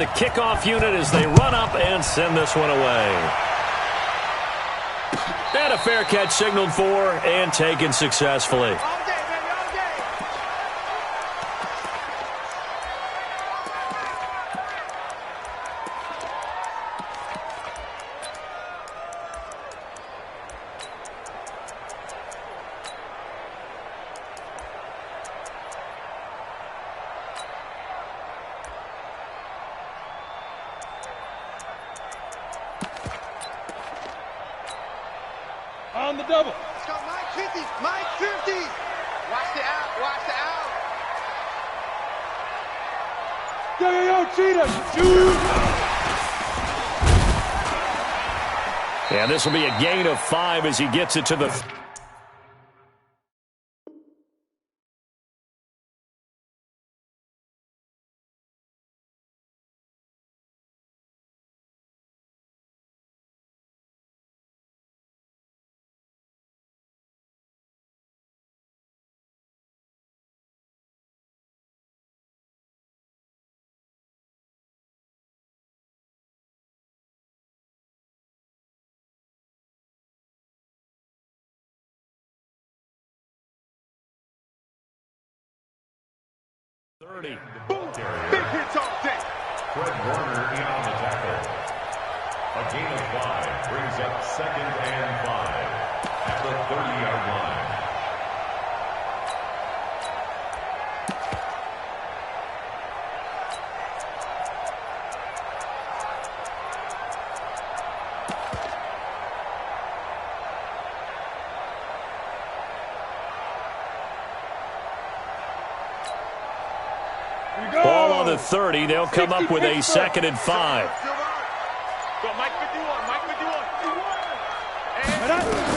The kickoff unit as they run up and send this one away. And a fair catch signaled for and taken successfully. On the double. Let's go, Mike 50. Mike 50. Watch the out. Watch the out. Yo, Cheetah. Shoot. And this will be a gain of 5 as he gets it to the... Boom. Big hits all day. Fred Warner in on the tackle. A gain of 5 brings up 2nd and 5 at the 30-yard line. Ball on the 30. They'll come up with a 2nd and 5. Go, Mike 51. Mike 51.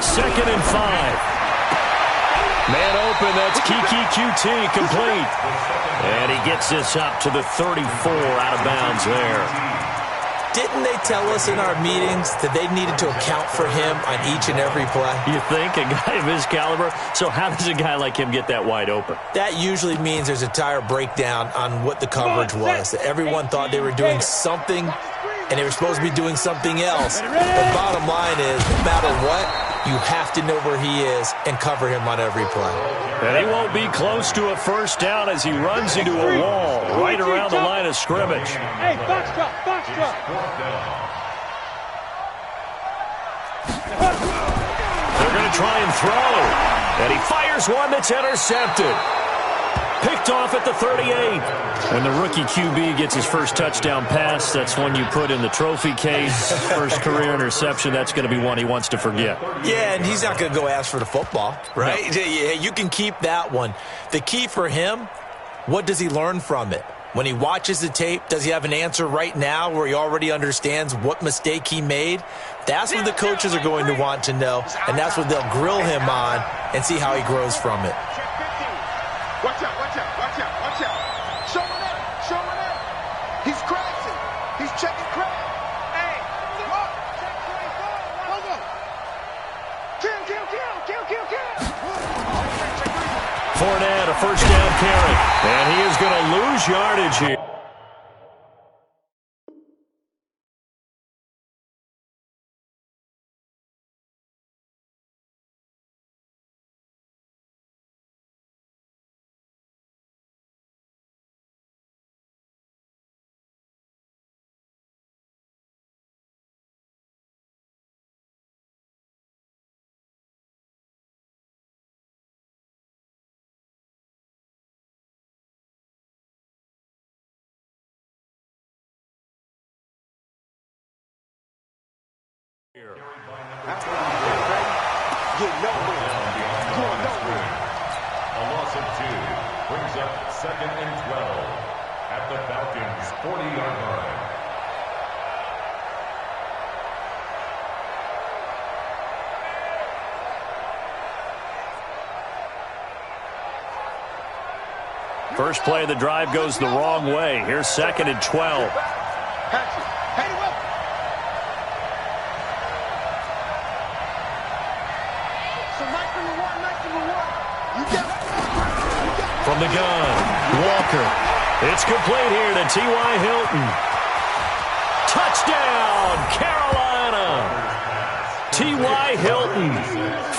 2nd and 5. Man open. That's Kiki QT complete. And he gets this up to the 34 out of bounds there. Didn't they tell us in our meetings that they needed to account for him on each and every play? You think? A guy of his caliber? So how does a guy like him get that wide open? That usually means there's a tire breakdown on what the coverage was. Everyone thought they were doing something, and they were supposed to be doing something else. The bottom line is, no matter what, you have to know where he is and cover him on every play. And he won't be close to a first down as he runs into a wall right around the line of scrimmage. Hey, box drop. They're going to try and throw. And he fires one that's intercepted. Picked off at the 38. When the rookie QB gets his first touchdown pass, that's one you put in the trophy case. First career interception, that's going to be one he wants to forget. Yeah, and he's not going to go ask for the football, right? No. Yeah, you can keep that one. The key for him, what does he learn from it? When he watches the tape, does he have an answer right now where he already understands what mistake he made? That's what the coaches are going to want to know, and that's what they'll grill him on and see how he grows from it. Watch out. Showing up. He's crashing. He's checking crash. Hey, look. Kill. Fournette, a first down carry. And he is going to lose yardage here. A loss of 2 brings up 2nd and 12 at the Falcons' 40-yard line. First play of the drive goes the wrong way. Here's 2nd and 12. From the gun, Walker. It's complete here to T.Y. Hilton. touchdown, Carolina. T.Y. Hilton,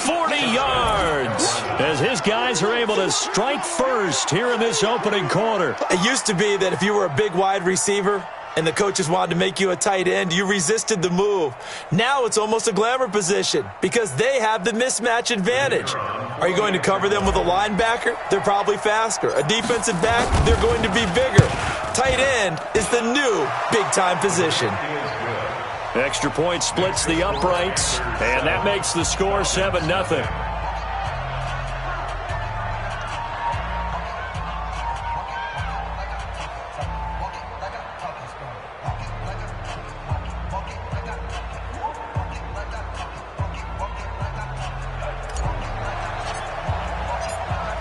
40 yards, as his guys are able to strike first here in this opening quarter. It used to be that if you were a big wide receiver and the coaches wanted to make you a tight end, you resisted the move. Now it's almost a glamour position because they have the mismatch advantage. Are you going to cover them with a linebacker? They're probably faster. A defensive back? They're going to be bigger. Tight end is the new big-time position. Extra point splits the uprights, and that makes the score 7-0.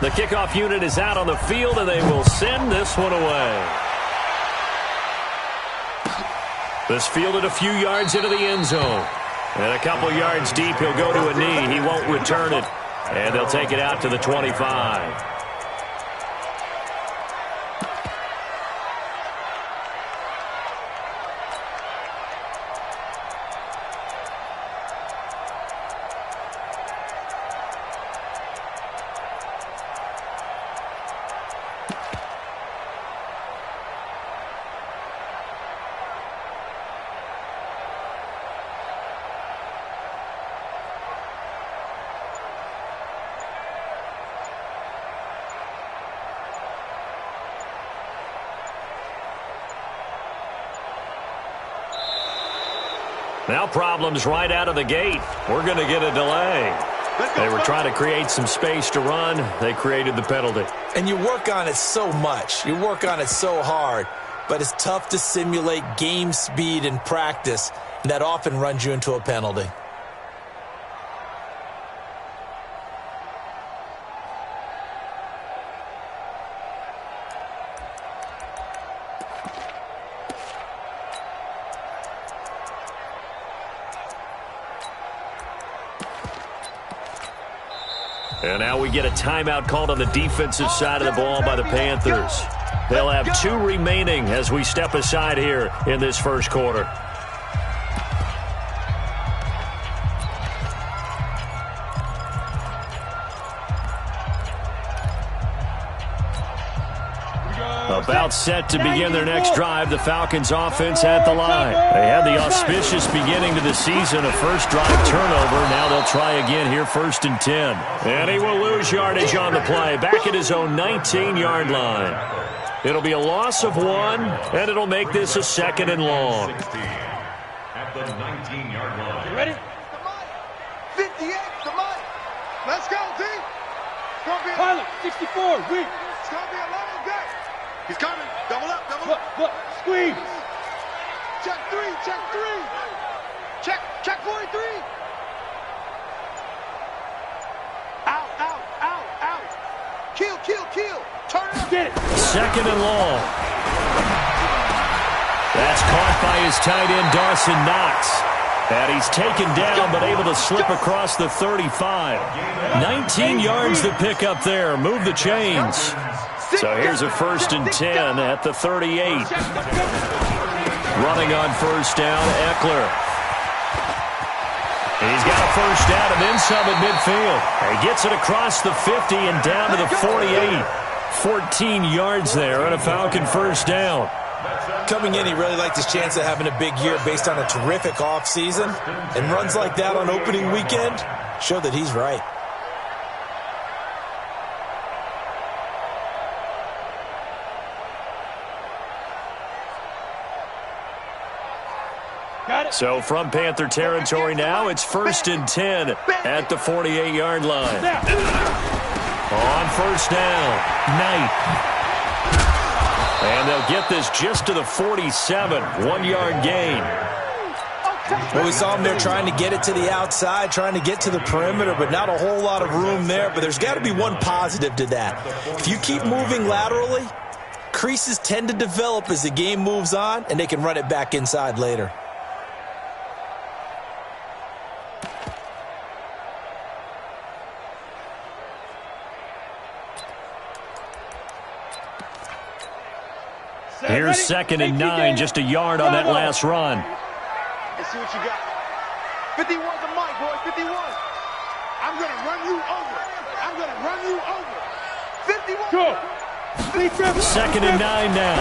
The kickoff unit is out on the field, and they will send this one away. This fielded a few yards into the end zone. And a couple yards deep, he'll go to a knee. He won't return it. And they'll take it out to the 25. Now problems right out of the gate. We're going to get a delay. They were trying to create some space to run. They created the penalty. And you work on it so much. You work on it so hard. But it's tough to simulate game speed in practice. And that often runs you into a penalty. And now we get a timeout called on the defensive side of the ball by the Panthers. They'll have 2 remaining as we step aside here in this first quarter. About set to begin their next drive, the Falcons offense at the line. They had the auspicious beginning to the season, a first drive turnover. Now they'll try again here, 1st and 10. And he will lose yardage on the play, back at his own 19-yard line. It'll be a loss of 1, and it'll make this a 2nd and long. At the 19-yard line. You ready? 58, come on. Let's go, team. It's going to be a Pilot, 64, weak. It's going to be a long day. He's coming. Double up, double up. Look, squeeze. Check 3, check 3. Check 43. Out. Kill. Turn it up. Get it. 2nd and long. That's caught by his tight end, Dawson Knox. And he's taken down, but able to slip across the 35. 19 yards to pick up there. Move the chains. So here's a 1st and 10 at the 38. Running on 1st down, Eckler. He's got a 1st down and then some at midfield. He gets it across the 50 and down to the 48. 14 yards there on a Falcon 1st down. Coming in, he really liked his chance of having a big year based on a terrific offseason. And runs like that on opening weekend show that he's right. So from Panther territory now, it's 1st and 10 at the 48-yard line. On 1st down, Knight. And they'll get this just to the 47, 1-yard gain. Well, we saw him there trying to get it to the outside, trying to get to the perimeter, but not a whole lot of room there. But there's got to be one positive to that. If you keep moving laterally, creases tend to develop as the game moves on, and they can run it back inside later. Here's 2nd and 9, just a yard on that last run. and see what you got. 51's a mic, boy. 51. I'm going to run you over. I'm going to run you over. 51. Go. 2nd and 9 now.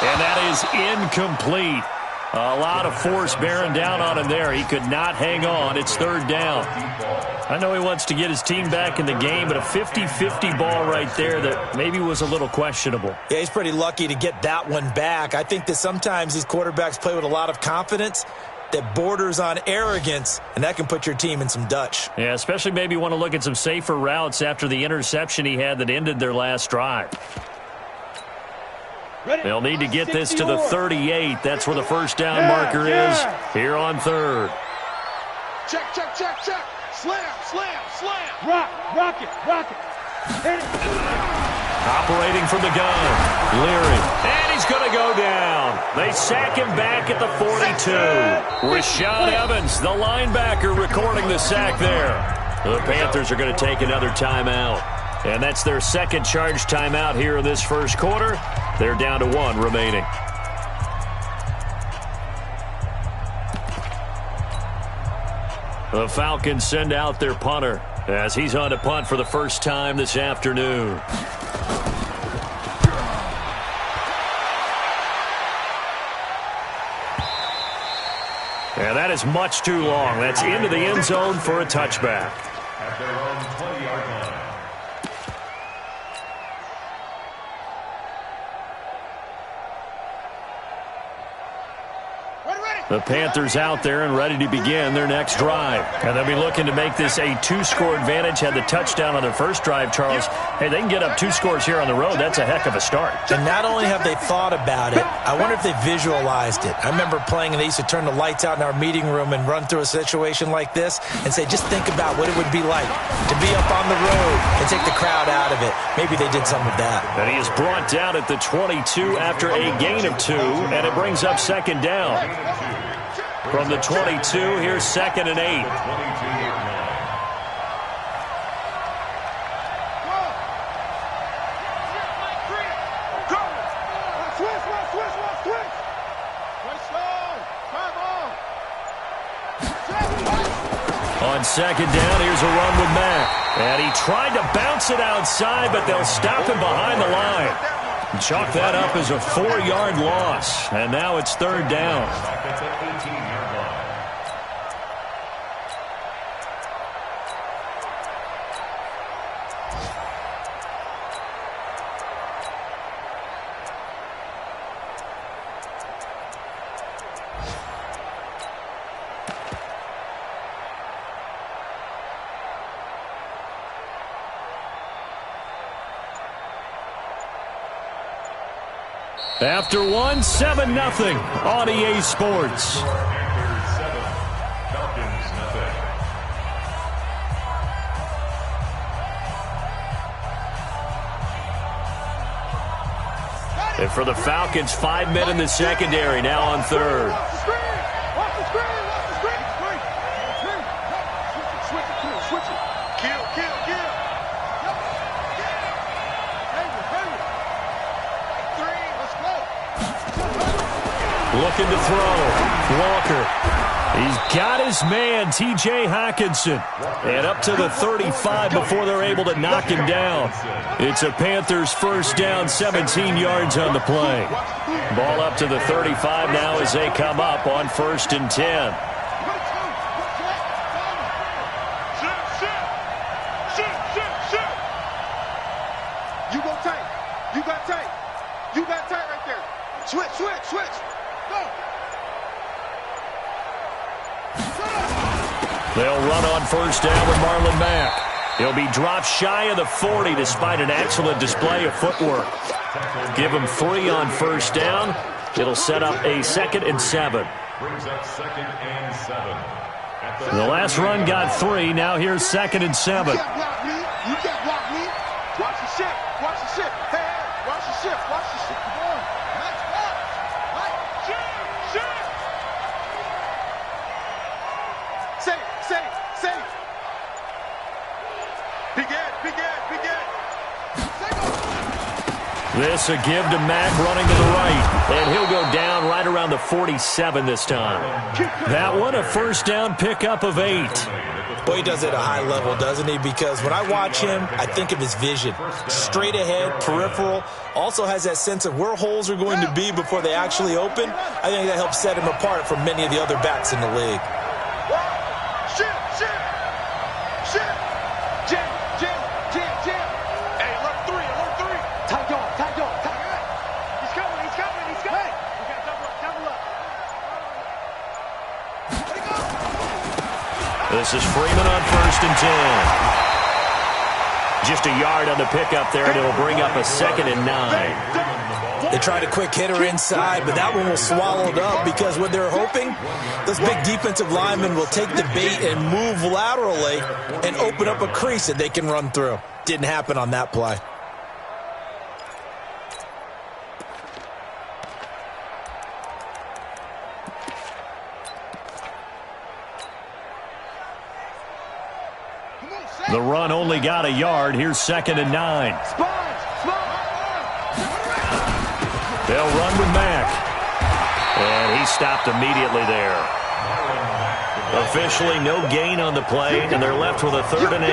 And that is incomplete. A lot of force bearing down on him there. He could not hang on. It's 3rd down. I know he wants to get his team back in the game, but a 50-50 ball right there that maybe was a little questionable. Yeah, he's pretty lucky to get that one back. I think that sometimes these quarterbacks play with a lot of confidence that borders on arrogance, and that can put your team in some Dutch. Yeah, especially maybe want to look at some safer routes after the interception he had that ended their last drive. They'll need to get this to the 38. That's where the first down marker is here on 3rd. Check, check, check, check. Slam, slam, slam. Rock it. Hit it. Operating from the gun. Leary. And he's going to go down. They sack him back at the 42. Rashaan Evans, the linebacker, recording the sack there. The Panthers are going to take another timeout. And that's their second charge timeout here in this first quarter. They're down to 1 remaining. The Falcons send out their punter as he's on to punt for the first time this afternoon. And that is much too long. That's into the end zone for a touchback. At their own 20-yard line. The Panthers out there and ready to begin their next drive. And they'll be looking to make this a 2-score advantage. Had the touchdown on their first drive, Charles. Hey, they can get up 2 scores here on the road. That's a heck of a start. And not only have they thought about it, I wonder if they visualized it. I remember playing, and they used to turn the lights out in our meeting room and run through a situation like this and say, just think about what it would be like to be up on the road and take the crowd out of it. Maybe they did some of that. And he is brought down at the 22 after a gain of 2, and it brings up 2nd down. From the 22, here's 2nd and 8. On 2nd down, here's a run with Mack. And he tried to bounce it outside, but they'll stop him behind the line. Chalk that up as a 4-yard loss. And now it's 3rd down. After 1, 7-0 on EA Sports. And for the Falcons, 5 men in the secondary now on 3rd. Looking to throw. Walker. He's got his man, T.J. Hockenson. And up to the 35 before they're able to knock him down. It's a Panthers first down, 17 yards on the play. Ball up to the 35 now as they come up on 1st and 10. You go tight. You got tight. You got tight right there. Switch, switch, switch. Go. They'll run on 1st down with Marlon Mack. He'll be dropped shy of the 40 despite an excellent display of footwork. Give him 3 on 1st down. It'll set up a 2nd and 7. Brings up 2nd and 7. The last run got 3. Now here's 2nd and 7. You can't block me. You can't block me. Watch the shit. Watch the shit. Hey, hey. Watch the shit. Watch the shit. Come on. Nice block. Nice. Shit. Safe. Safe. Safe. Big Ed. Big Ed. Big Ed. This a give to Mack running to the right. And he'll go down right around the 47 this time. That one a first down pickup of 8. Boy, he does it at a high level, doesn't he? Because when I watch him, I think of his vision. Straight ahead, peripheral. Also has that sense of where holes are going to be before they actually open. I think that helps set him apart from many of the other backs in the league. This is Freeman on 1st and 10. Just a yard on the pickup there, and it'll bring up a 2nd and 9. They tried a quick hitter inside, but that one was swallowed up because what they're hoping, those big defensive linemen will take the bait and move laterally and open up a crease that they can run through. Didn't happen on that play. The run only got a yard. Here's 2nd and 9. They'll run with Mack. And he stopped immediately there. Officially no gain on the play, and they're left with a 3rd and 8.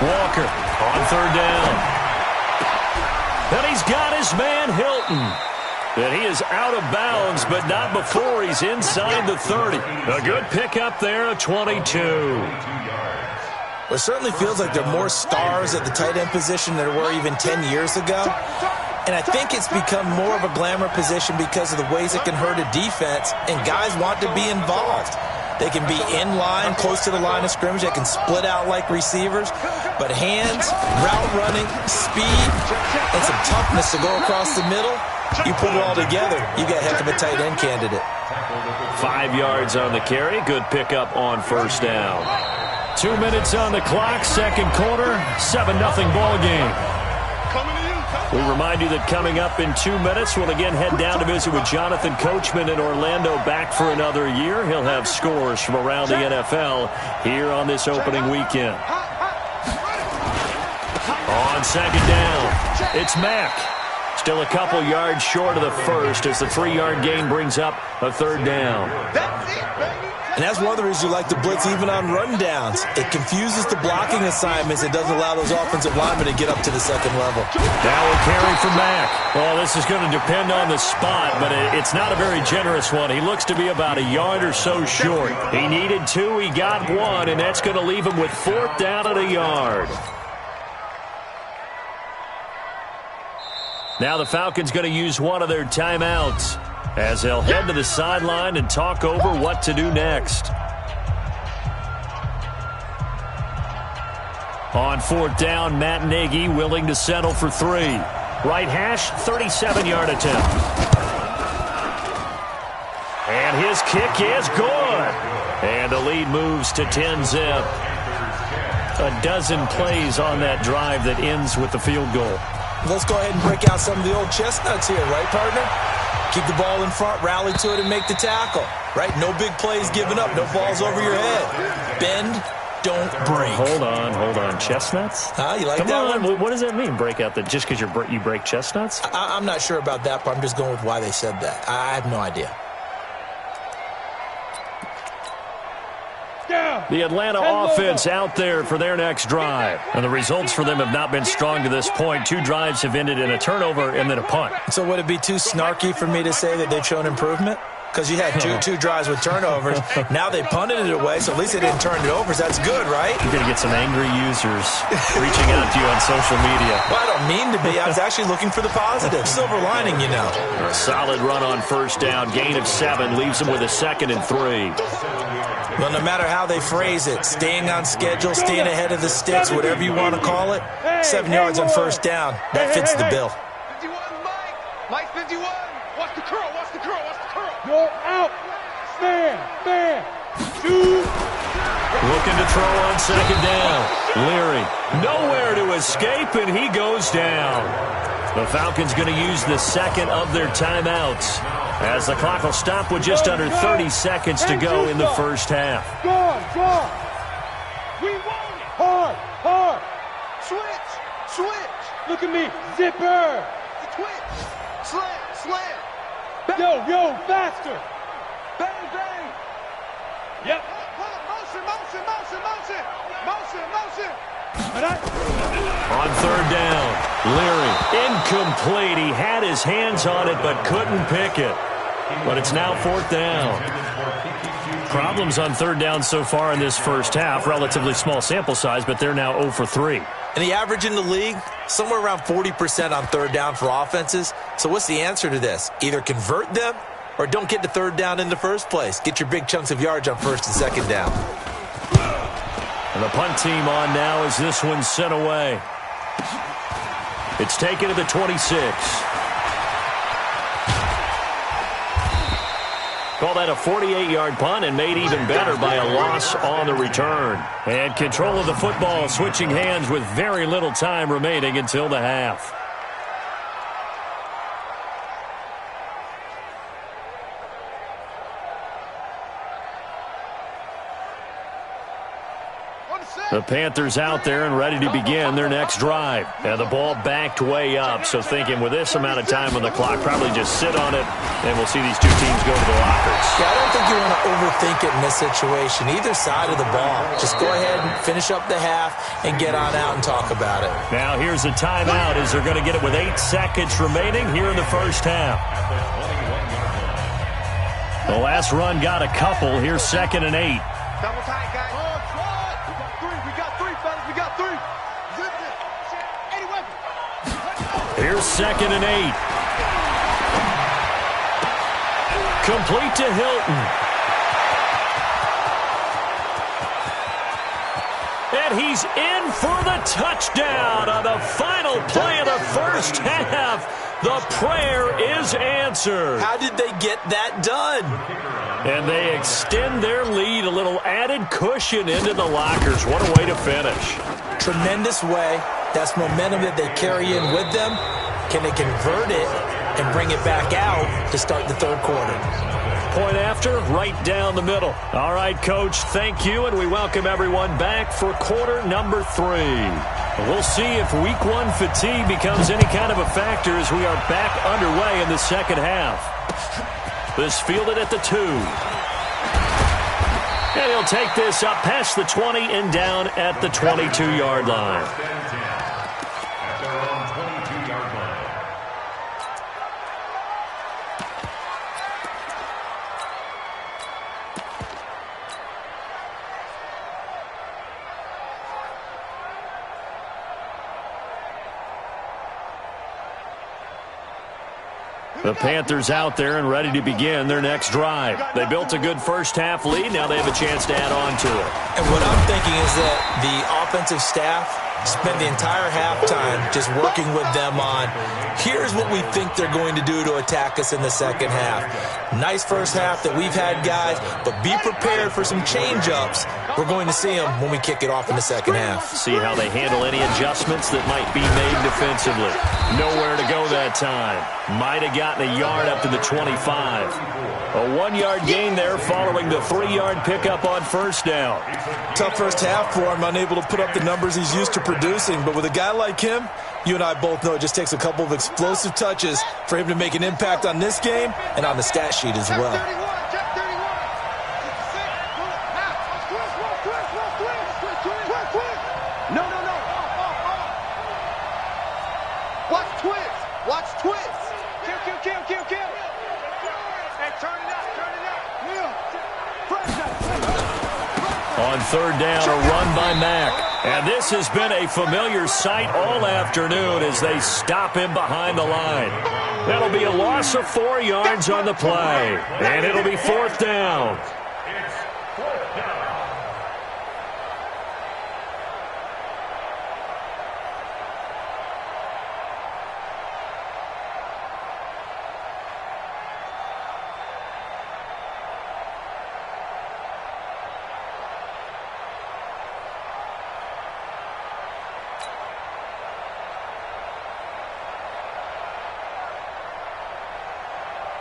Walker on 3rd down. And he's got his man, Hilton. And he is out of bounds, but not before he's inside the 30. A good pickup there, a 22. Well, it certainly feels like there are more stars at the tight end position than there were even 10 years ago. And I think it's become more of a glamour position because of the ways it can hurt a defense, and guys want to be involved. They can be in line, close to the line of scrimmage. They can split out like receivers. But hands, route running, speed, and some toughness to go across the middle, you put it all together, you got a heck of a tight end candidate. 5 yards on the carry. Good pickup on 1st down. 2 minutes on the clock, 2nd quarter, 7-0 ball game. We remind you that coming up in 2 minutes, we'll again head down to visit with Jonathan Coachman in Orlando, back for another year. He'll have scores from around the NFL here on this opening weekend. On 2nd down, it's Mack. Still a couple yards short of the first as the 3-yard gain brings up a 3rd down. And that's one of the reasons you like to blitz even on rundowns. It confuses the blocking assignments. It doesn't allow those offensive linemen to get up to the 2nd level. Now a carry for Mack. Well, this is going to depend on the spot, but it's not a very generous one. He looks to be about a yard or so short. He needed 2, he got 1, and that's going to leave him with 4th down at a yard. Now the Falcons going to use one of their timeouts as they'll head to the sideline and talk over what to do next. On 4th down, Matt Nagy willing to settle for 3. Right hash, 37-yard attempt. And his kick is good. And the lead moves to 10-zip. A dozen plays on that drive that ends with the field goal. Let's go ahead and break out some of the old chestnuts here, right, partner? Keep the ball in front, rally to it, and make the tackle, right? No big plays given up, no balls over your head. Bend, don't break. Hold on. Chestnuts? You like Come that on. one? What does that mean, break out? Just because you break chestnuts? I'm not sure about that, but I'm just going with why they said that. I have no idea. The Atlanta offense out there for their next drive. And the results for them have not been strong to this point. 2 drives have ended in a turnover and then a punt. So would it be too snarky for me to say that they've shown improvement? Because you had two drives with turnovers. Now they punted it away, so at least they didn't turn it over. So that's good, right? You're going to get some angry users reaching out to you on social media. Well, I don't mean to be. I was actually looking for the positive. Silver lining, you know. A solid run on 1st down. Gain of 7 leaves them with a 2nd and 3. Well, no matter how they phrase it, staying on schedule, staying ahead of the sticks, whatever you want to call it, 7 yards on 1st down, that fits the bill. 51, Mike 51. Watch the curl. You're out. Stand. Shoot. Looking to throw on 2nd down. Leary nowhere to escape, and he goes down. The Falcons going to use the 2nd of their timeouts. As the clock will stop with just under 30 seconds to go in the first half. Go on. We want it. Hard. Switch. Look at me. Zipper. Twitch. Slam. Yo, faster. Bang. Yep. Motion. On third down, Leary, incomplete. He had his hands on it but couldn't pick it. But it's now fourth down. Problems on third down so far in this first half. Relatively small sample size, but they're now 0 for 3. And the average in the league, somewhere around 40% on third down for offenses. So what's the answer to this? Either convert them or don't get to third down in the first place. Get your big chunks of yards on first and second down. And the punt team on now as this one's sent away. It's taken to the 26. Call that a 48-yard punt and made even better by a loss on the return. And control of the football switching hands with very little time remaining until the half. The Panthers out there and ready to begin their next drive. And the ball backed way up, so thinking with this amount of time on the clock, probably just sit on it, and we'll see these two teams go to the lockers. Yeah, I don't think you want to overthink it in this situation, either side of the ball. Just go ahead and finish up the half and get on out and talk about it. Now here's a timeout as they're going to get it with 8 seconds remaining here in the first half. The last run got a couple. Here's 2nd and 8. Double tight, guys. We got three. Here's 2nd and 8. Complete to Hilton. And he's in for the touchdown on the final play of the first half. The prayer is answered. How did they get that done? And they extend their lead, a little added cushion into the lockers. What a way to finish. Tremendous way. That's momentum that they carry in with them. Can they convert it and bring it back out to start the third quarter? Point after, right down the middle. All right, Coach, thank you, and we welcome everyone back for quarter number 3. We'll see if week 1 fatigue becomes any kind of a factor as we are back underway in the second half. This fielded at the 2. And he'll take this up past the 20 and down at the 22-yard line. At their own 22-yard line. The Panthers out there and ready to begin their next drive. They built a good first half lead. Now they have a chance to add on to it. And what I'm thinking is that the offensive staff spend the entire halftime just working with them on, here's what we think they're going to do to attack us in the second half. Nice first half that we've had, guys, but be prepared for some change-ups. We're going to see them when we kick it off in the second half. See how they handle any adjustments that might be made defensively. Nowhere to go that time. Might have gotten a yard up to the 25. A 1-yard gain there following the 3-yard pickup on first down. Tough first half for him, unable to put up the numbers he's used to producing. But with a guy like him, you and I both know it just takes a couple of explosive touches for him to make an impact on this game and on the stat sheet as well. No. Watch twist. Kill. Hey, turn it up. On third down, a run by Mack. And this has been a familiar sight all afternoon as they stop him behind the line. That'll be a loss of 4 yards on the play. And it'll be fourth down. It's fourth down.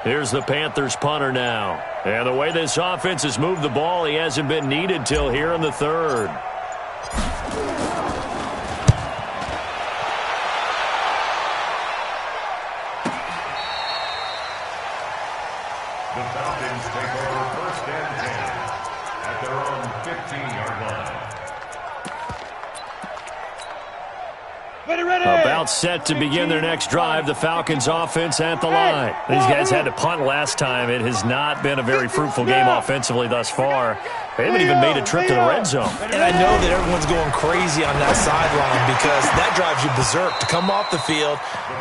Here's the Panthers punter now. And the way this offense has moved the ball, he hasn't been needed till here in the third. The Falcons take over 1st and 10 at their own 15-yard line. About set to begin their next drive. The Falcons offense at the line. These guys had to punt last time. It has not been a very fruitful game offensively thus far. They haven't even made a trip to the red zone. And I know that everyone's going crazy on that sideline because that drives you berserk to come off the field,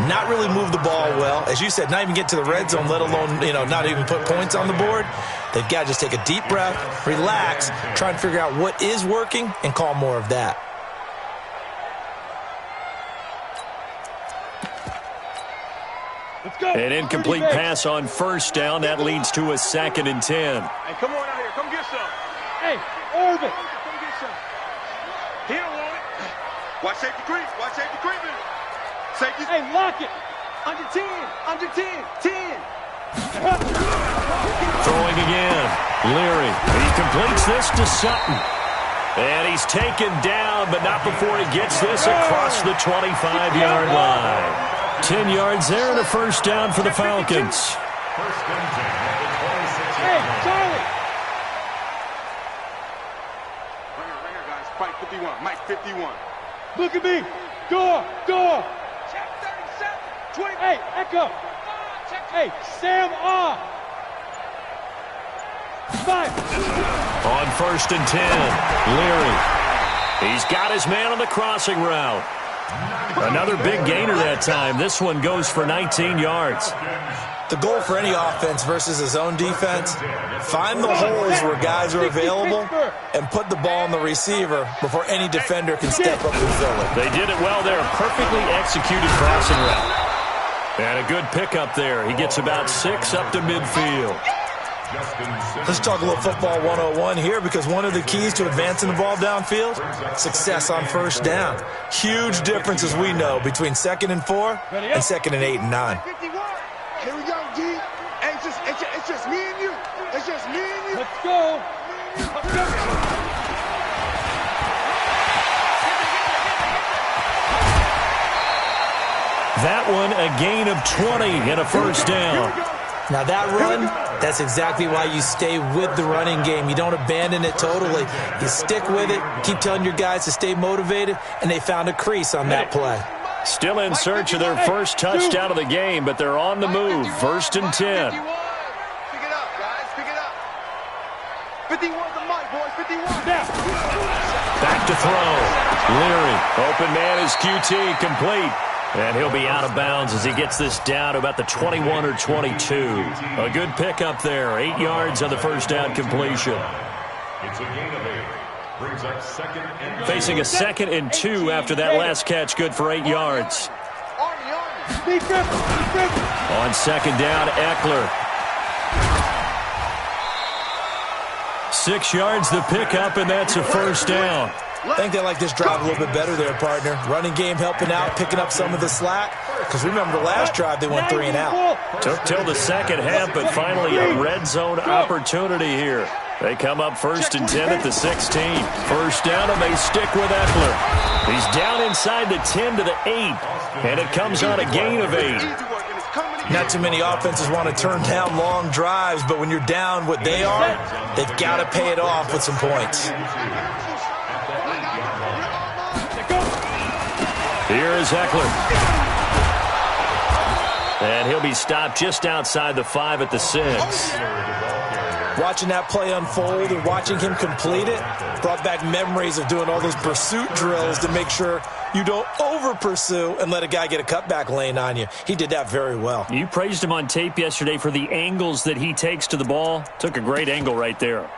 not really move the ball well. As you said, not even get to the red zone, let alone, not even put points on the board. They've got to just take a deep breath, relax, try and figure out what is working, and call more of that. An incomplete pass on 1st down. That leads to a 2nd and 10. Hey, come on out here. Come get some. Hey, Irvin. Come get some. He don't want it. Watch safety creep. Watch safety creeping. Safety. Hey, lock it. Under 10. Under 10. 10. Throwing again. Leary. He completes this to Sutton. And he's taken down, but not before he gets this across the 25-yard line. 10 yards there and a 1st down for the Falcons. 1st and 10 at the 26-yard Hey, line. Charlie. Ringer, guys. Fight 51. Mike 51. Look at me. Door. Check 37. 20. Hey, Echo. Hey, Sam R. 5. On 1st and 10, Leary. He's got his man on the crossing route. Another big gainer that time. This one goes for 19 yards. The goal for any offense versus his own defense, find the holes where guys are available and put the ball on the receiver before any defender can step up and fill it. They did it well there. Perfectly executed crossing route. And a good pickup there. He gets about 6 up to midfield. Let's talk a little football 101 here because one of the keys to advancing the ball downfield, success on 1st down. Huge difference, as we know, between 2nd and 4 and 2nd and 8 and 9. Here we go, G. Hey, it's just me and you. It's just me and you. Let's go. That one, a gain of 20 and a 1st down. Now that run, that's exactly why you stay with the running game. You don't abandon it totally. You stick with it, keep telling your guys to stay motivated, and they found a crease on that play. Still in search of their first touchdown of the game, but they're on the move. 1st and 10. Pick it up, guys. Pick it up. 51's the mic, boys. 51. Back to throw. Leary. Open man is QT. Complete. And he'll be out of bounds as he gets this down to about the 21 or 22. A good pickup there. 8 yards on the 1st down completion. It's a gain of 8. Brings up 2nd and 2. Facing a 2nd and 2 after that last catch. Good for 8 yards. On 2nd down, Eckler. 6 yards the pickup, and that's a 1st down. I think they like this drive a little bit better there, partner. Running game helping out, picking up some of the slack. Because remember the last drive, they went 3 and out. Took till the 2nd half, but finally a red zone opportunity here. They come up 1st and 10 at the 16. 1st down, and they stick with Eckler. He's down inside the 10 to the 8, and it comes on a gain of 8. Not too many offenses want to turn down long drives, but when you're down what they are, they've got to pay it off with some points. Here is Eckler. And he'll be stopped just outside the 5 at the 6. Watching that play unfold and watching him complete it brought back memories of doing all those pursuit drills to make sure you don't over-pursue and let a guy get a cutback lane on you. He did that very well. You praised him on tape yesterday for the angles that he takes to the ball. Took a great angle right there.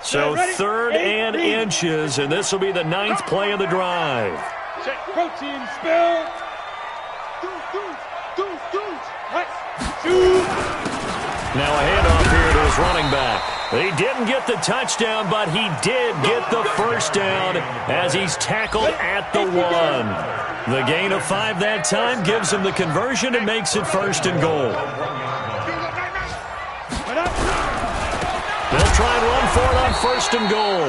So 3rd and inches, and this will be the 9th play of the drive. Check protein spill. Now a handoff here to his running back. He didn't get the touchdown, but he did get the first down as he's tackled at the 1. The gain of 5 that time gives him the conversion and makes it 1st and goal. They'll try and run for it on 1st and goal.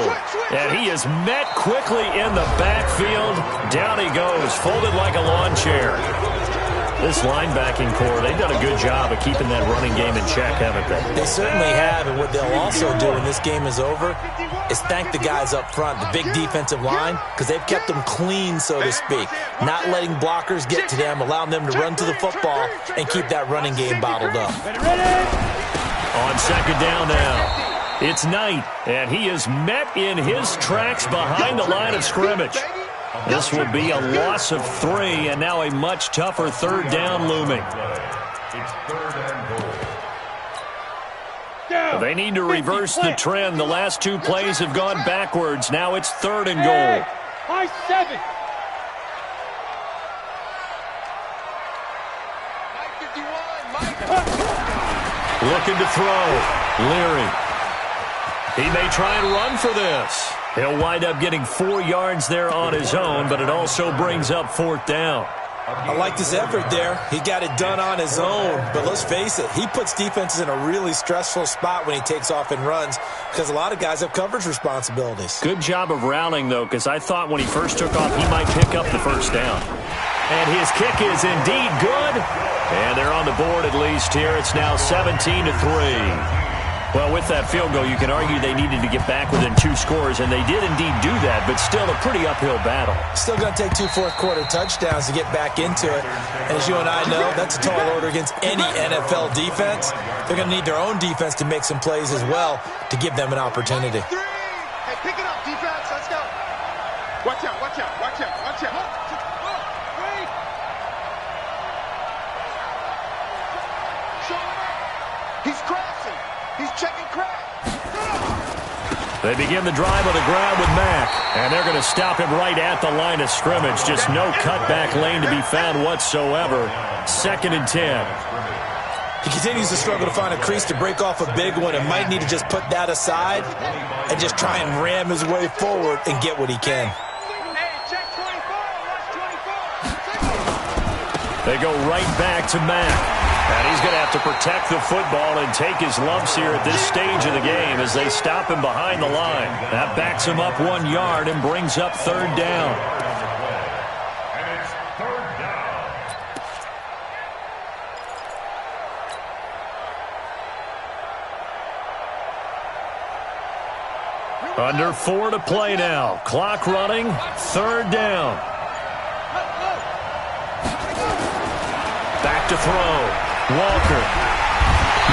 And he is met quickly in the backfield. Down he goes, folded like a lawn chair. This linebacking core, they've done a good job of keeping that running game in check, haven't they? They certainly have, and what they'll also do when this game is over is thank the guys up front, the big defensive line, because they've kept them clean, so to speak, not letting blockers get to them, allowing them to run to the football and keep that running game bottled up. On 2nd down now, it's Knight, and he is met in his tracks behind the line of scrimmage. This will be a loss of 3, and now a much tougher 3rd down looming. It's 3rd and goal. They need to reverse the trend. The last 2 plays have gone backwards. Now it's 3rd and goal. High 7. Looking to throw. Leary. He may try and run for this. He'll wind up getting 4 yards there on his own, but it also brings up 4th down. I like his effort there. He got it done on his own, but let's face it, he puts defenses in a really stressful spot when he takes off and runs because a lot of guys have coverage responsibilities. Good job of routing, though, because I thought when he first took off, he might pick up the 1st down. And his kick is indeed good, and they're on the board at least here. It's now 17-3. Well, with that field goal, you can argue they needed to get back within 2 scores, and they did indeed do that, but still a pretty uphill battle. Still going to take 2 fourth-quarter touchdowns to get back into it. And as you and I know, that's a tall order against any NFL defense. They're going to need their own defense to make some plays as well to give them an opportunity. 3. Hey, pick it up, defense. Let's go. Watch out, watch out, watch out, watch out. He's crashing. He's checking crack. They begin the drive on the ground with Mack, and they're going to stop him right at the line of scrimmage. Just no cutback lane to be found whatsoever. 2nd and 10. He continues to struggle to find a crease to break off a big one and might need to just put that aside and just try and ram his way forward and get what he can. They go right back to Mack. And he's going to have to protect the football and take his lumps here at this stage of the game as they stop him behind the line. That backs him up 1 yard and brings up 3rd down. And it's 3rd down. Under 4 to play now. Clock running. 3rd down. Back to throw. Walker.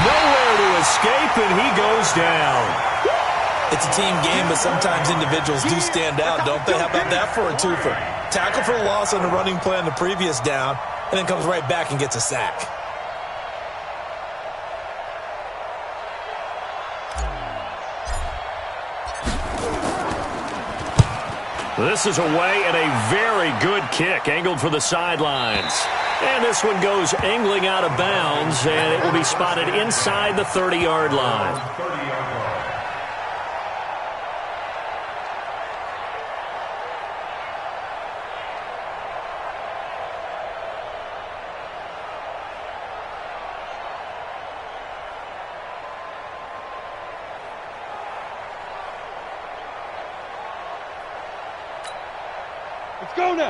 Nowhere to escape, and he goes down. It's a team game, but sometimes individuals do stand out, don't they? How about that for a twofer? Tackle for a loss on the running play on the previous down, and then comes right back and gets a sack. This is away and a very good kick, angled for the sidelines. And this one goes angling out of bounds, and it will be spotted inside the 30-yard line.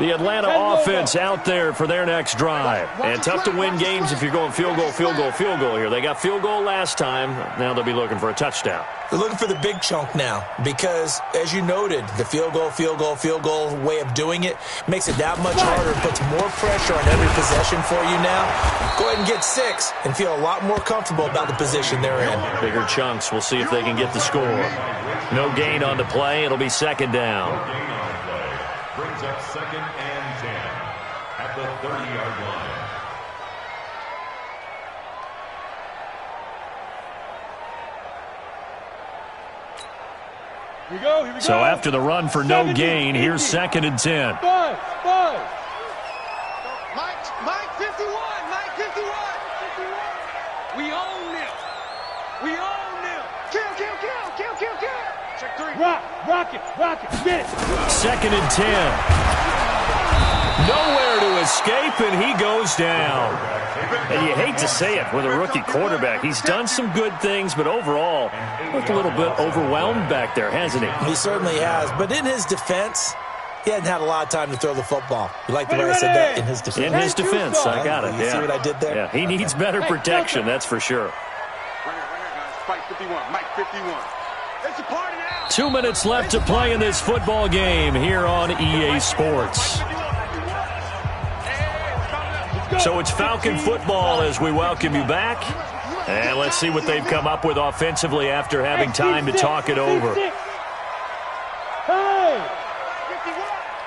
The Atlanta offense out there for their next drive. And tough to win games if you're going field goal here. They got field goal last time. Now they'll be looking for a touchdown. They're looking for the big chunk now because, as you noted, the field goal way of doing it makes it that much harder and puts more pressure on every possession for you now. Go ahead and get 6 and feel a lot more comfortable about the position they're in. Bigger chunks. We'll see if they can get the score. No gain on the play. It'll be 2nd down. Brings up 2nd and 10 at the 30-yard line. Here we go. So after the run for no gain, here's 2nd and 10. Five. Mike 51. Mike 51. We own them. Check 3. Rock it, get it. 2nd and 10. Nowhere to escape, and he goes down. And you hate to say it with a rookie quarterback. He's done some good things, but overall, looked a little bit overwhelmed back there, hasn't he? He certainly has. But in his defense, he hadn't had a lot of time to throw the football. You like the way I said that? In his defense. In his defense, I got it. You see what I did there? Yeah, he needs better protection, that's for sure. Right here, guys. Spike 51, Mike 51. It's a party now. 2 minutes left to play in this football game here on EA Sports. So it's Falcon football as we welcome you back. And let's see what they've come up with offensively after having time to talk it over. Hey!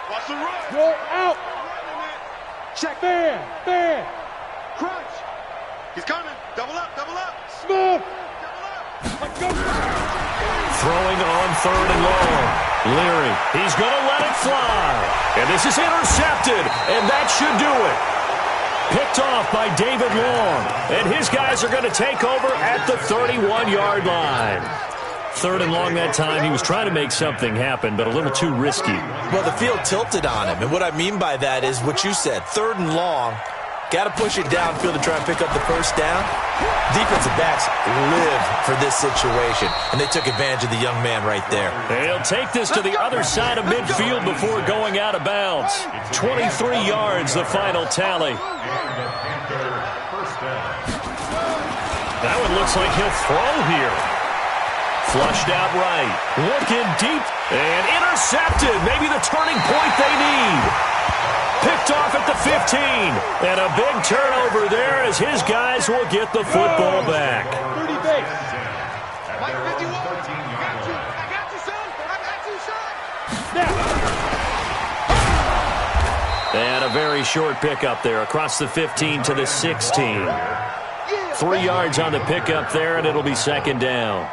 Watch the run. Go out! Check. Fan! Crunch. He's coming. Double up. Smooth! Double up. Let's go! Throwing on 3rd and long. Leary, he's going to let it fly. And this is intercepted, and that should do it. Picked off by David Long, and his guys are going to take over at the 31-yard line. 3rd and long that time. He was trying to make something happen, but a little too risky. Well, the field tilted on him, and what I mean by that is what you said, 3rd and long. Got to push it downfield to try and pick up the first down. Defensive backs live for this situation, and they took advantage of the young man right there. They'll take this to the other side of midfield before going out of bounds. 23 yards, the final tally. That one looks like he'll throw here. Flushed out right. Looking deep and intercepted. Maybe the turning point they need. Picked off at the 15. And a big turnover there as his guys will get the football back. 30 base. Mike 51. I got you, son. Snap. And a very short pickup there across the 15 to the 16. 3 yards on the pickup there, and it'll be 2nd down.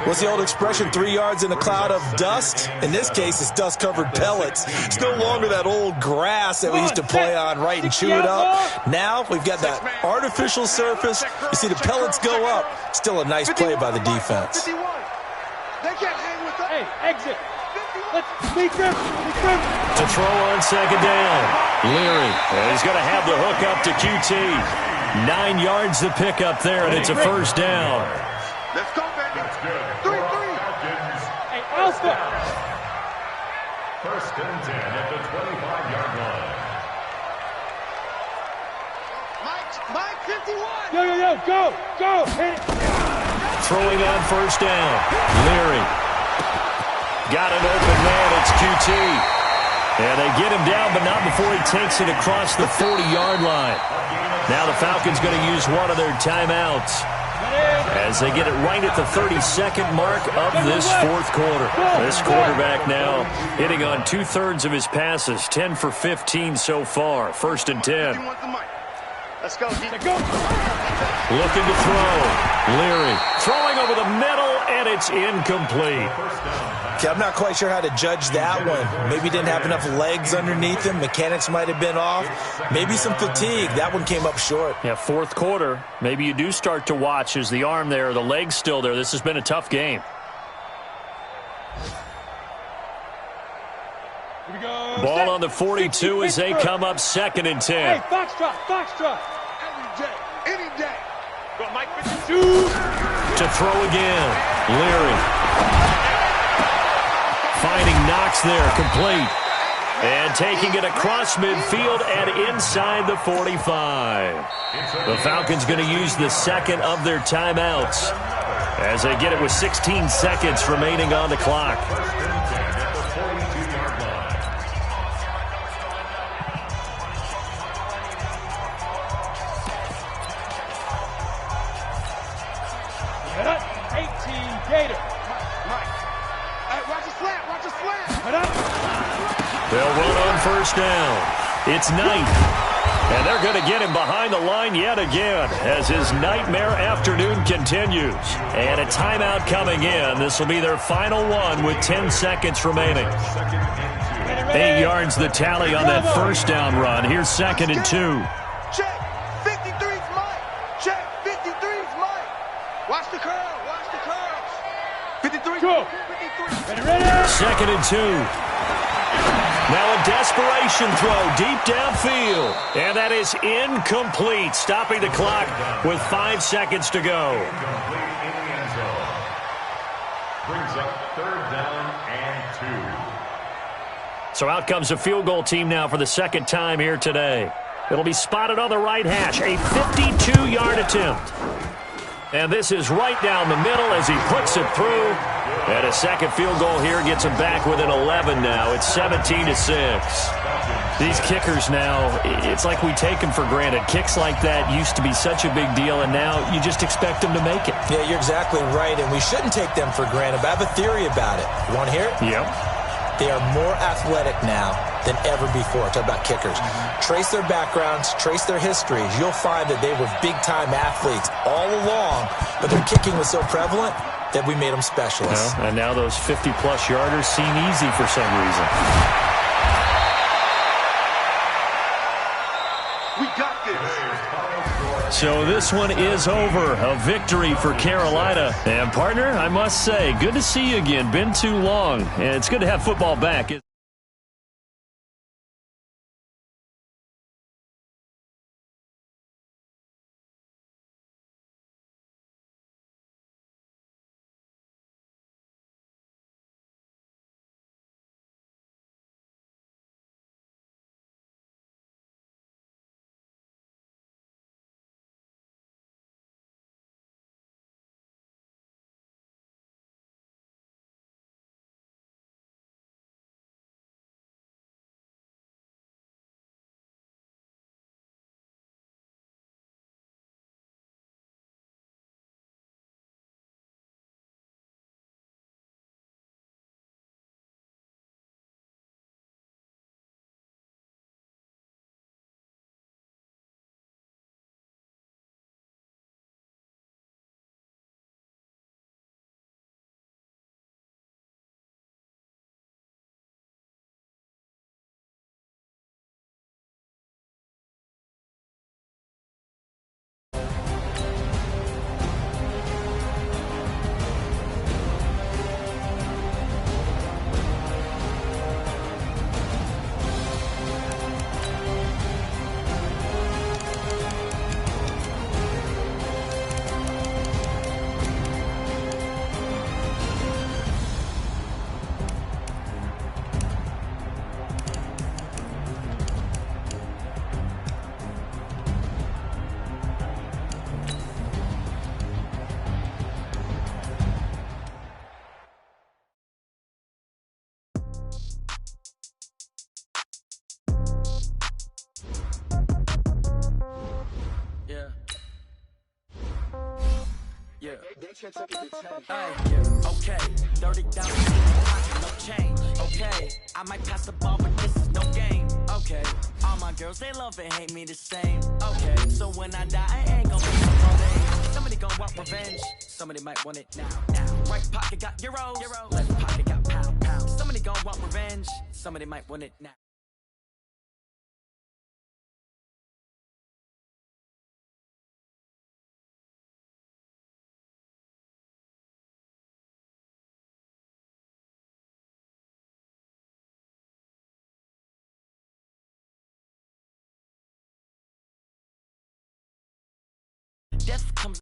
What's the old expression, 3 yards in a cloud of dust? In this case, it's dust-covered pellets. It's no longer that old grass that we used to play on, right, and chew it up. Now we've got that artificial surface. You see the pellets go up. Still a nice play by the defense. 51. They can't hang with us. Hey, exit. Let's beat them. To throw on 2nd down. Leary, and he's going to have the hook up to QT. 9 yards the pickup there, and it's a 1st down. Let's go, baby. 3-3. Hey, Alpha. 1st and 10 at the 25-yard line. Mike 51. Yo, go. Hit it. Throwing on 1st down. Leary. Got an open man. It's QT. And they get him down, but not before he takes it across the 40-yard line. Now the Falcons going to use one of their timeouts as they get it right at the 32nd mark of this 4th quarter. This quarterback now hitting on 2/3 of his passes, 10 for 15 so far. 1st and 10. Let's go. Looking to throw. Leary throwing over the middle, and it's incomplete. Okay, I'm not quite sure how to judge that one. Maybe didn't have enough legs underneath him. Mechanics might have been off. Maybe some fatigue. That one came up short. Yeah, 4th quarter. Maybe you do start to watch as the arm there, the leg's still there. This has been a tough game. Here we go. Ball on the 42 as they come up 2nd and 10. Hey, Foxtrot. Any day. Go, Mike 52. To throw again. Leary. Finding Knox there, complete. And taking it across midfield and inside the 45. The Falcons going to use the 2nd of their timeouts as they get it with 16 seconds remaining on the clock. Head up. 18 Gator. Mike. Hey, watch the slant. Head up. They'll run on 1st down. It's Knight. And they're going to get him behind the line yet again as his nightmare afternoon continues. And a timeout coming in. This will be their final one with 10 seconds remaining. 8 yards the tally on that 1st down run. Here's 2nd and 2. Check. 53's Mike. Check. 53's Mike. Watch the curl. 53. Go. 53. Ready? Second and 2. Now a desperation throw deep downfield. And that is incomplete, stopping the clock with 5 seconds to go. Incomplete in the end zone. Brings up third down and 2. So out comes a field goal team now for the second time here today. It'll be spotted on the right hash, a 52-yard attempt. And this is right down the middle as he puts it through. And a second field goal here gets him back within 11 now. It's 17-6. These kickers now, it's like we take them for granted. Kicks like that used to be such a big deal, and now you just expect them to make it. Yeah, you're exactly right, and we shouldn't take them for granted, but I have a theory about it. You want to hear it? Yep. They are more athletic now than ever before. Talk about kickers. Trace their backgrounds, trace their histories. You'll find that they were big-time athletes all along, but their kicking was so prevalent that we made them specialists. Well, and now those 50-plus yarders seem easy for some reason. We got this. So this one is over. A victory for Carolina. And, partner, I must say, good to see you again. Been too long. And it's good to have football back. Yeah. Okay. 30,000 no change. Okay. I might pass the ball, but this is no game. Okay. All my girls, they love and hate me the same. Okay. So when I die, I ain't gonna be so late. Somebody gonna want revenge. Somebody might want it now. Right pocket got euros. Left pocket got pound. Somebody gonna want revenge. Somebody might want it now. Death comes